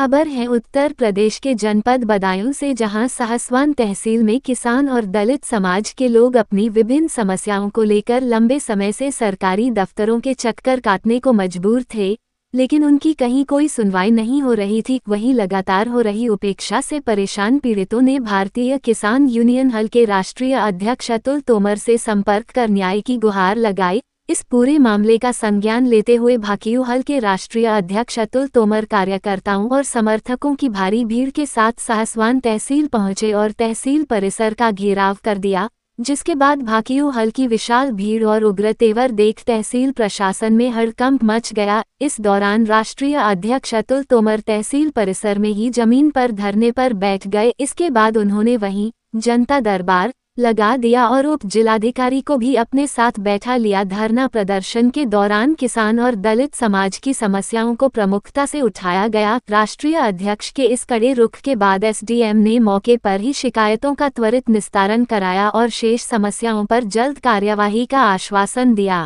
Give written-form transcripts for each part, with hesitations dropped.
खबर है उत्तर प्रदेश के जनपद बदायूं से, जहां साहसवान तहसील में किसान और दलित समाज के लोग अपनी विभिन्न समस्याओं को लेकर लंबे समय से सरकारी दफ्तरों के चक्कर काटने को मजबूर थे, लेकिन उनकी कहीं कोई सुनवाई नहीं हो रही थी। वहीं लगातार हो रही उपेक्षा से परेशान पीड़ितों ने भारतीय किसान यूनियन हल के राष्ट्रीय अध्यक्ष अतुल तोमर से संपर्क कर न्याय की गुहार लगाई। इस पूरे मामले का संज्ञान लेते हुए भाकियू हल के राष्ट्रीय अध्यक्ष अतुल तोमर कार्यकर्ताओं और समर्थकों की भारी भीड़ के साथ साहसवान तहसील पहुंचे और तहसील परिसर का घेराव कर दिया, जिसके बाद भाकियू हल की विशाल भीड़ और उग्र तेवर देख तहसील प्रशासन में हड़कंप मच गया। इस दौरान राष्ट्रीय अध्यक्ष अतुल तोमर तहसील परिसर में ही जमीन पर धरने पर बैठ गए। इसके बाद उन्होंने वहीं जनता दरबार लगा दिया और उप जिलाधिकारी को भी अपने साथ बैठा लिया। धरना प्रदर्शन के दौरान किसान और दलित समाज की समस्याओं को प्रमुखता से उठाया गया। राष्ट्रीय अध्यक्ष के इस कड़े रुख के बाद एसडीएम ने मौके पर ही शिकायतों का त्वरित निस्तारण कराया और शेष समस्याओं पर जल्द कार्यवाही का आश्वासन दिया।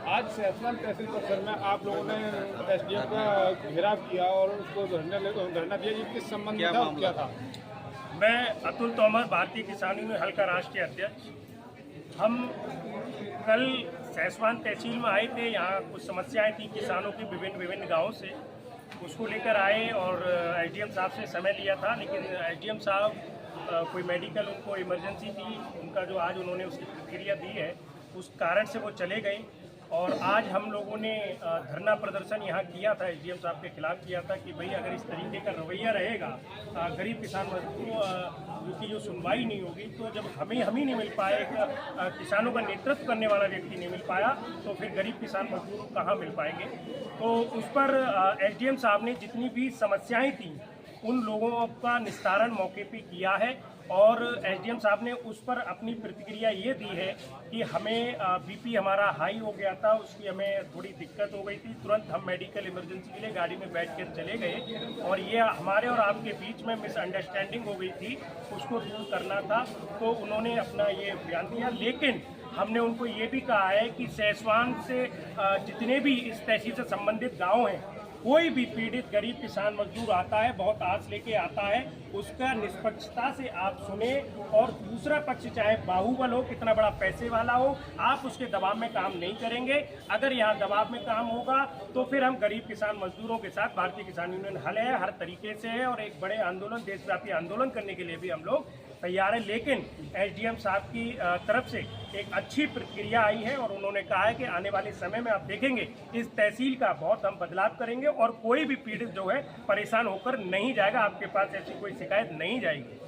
आज साहसवान तहसील परिसर में आप लोगों ने एसडीएम का घेराव किया और उसको धरना दिया, ये किस संबंध में था, क्या था? मैं अतुल तोमर, भारतीय किसान यूनियन हल का राष्ट्रीय अध्यक्ष। हम कल साहसवान तहसील में आए थे। यहाँ कुछ समस्याएं थी किसानों की विभिन्न गांवों से, उसको लेकर आए और एसडीएम साहब से समय लिया था, लेकिन एसडीएम साहब कोई मेडिकल उनको इमरजेंसी थी, उनका जो आज उन्होंने उसकी प्रतिक्रिया दी है उस कारण से वो चले गए। और आज हम लोगों ने धरना प्रदर्शन यहाँ किया था, एसडीएम साहब के खिलाफ किया था कि भाई अगर इस तरीके का रवैया रहेगा गरीब किसान मजदूरों की जो सुनवाई नहीं होगी, तो जब हम ही नहीं मिल पाए, किसानों का नेतृत्व करने वाला व्यक्ति नहीं मिल पाया, तो फिर गरीब किसान मजदूर कहाँ मिल पाएंगे। तो उस पर एसडीएम साहब ने जितनी भी समस्याएँ थी उन लोगों का निस्तारण मौके पे किया है। और एसडीएम साहब ने उस पर अपनी प्रतिक्रिया ये दी है कि हमें बीपी हमारा हाई हो गया था, उसकी हमें थोड़ी दिक्कत हो गई थी, तुरंत हम मेडिकल इमरजेंसी के लिए गाड़ी में बैठ कर चले गए और ये हमारे और आपके बीच में मिसअंडरस्टैंडिंग हो गई थी, उसको दूर करना था, तो उन्होंने अपना ये बयान दिया। लेकिन हमने उनको ये भी कहा है कि साहसवान से जितने भी इस तहसील से संबंधित गाँव हैं, कोई भी पीड़ित गरीब किसान मजदूर आता है, बहुत आस लेके आता है, उसका निष्पक्षता से आप सुने। और दूसरा पक्ष चाहे बाहुबल हो, कितना बड़ा पैसे वाला हो, आप उसके दबाव में काम नहीं करेंगे। अगर यहाँ दबाव में काम होगा तो फिर हम गरीब किसान मजदूरों के साथ भारतीय किसान यूनियन हल है, हर तरीके से है और एक बड़े आंदोलन, देशव्यापी आंदोलन करने के लिए भी हम लोग तैयार है। लेकिन एसडीएम साहब की तरफ से एक अच्छी प्रतिक्रिया आई है और उन्होंने कहा है कि आने वाले समय में आप देखेंगे इस तहसील का बहुत हम बदलाव करेंगे और कोई भी पीड़ित जो है परेशान होकर नहीं जाएगा, आपके पास ऐसी कोई शिकायत नहीं जाएगी।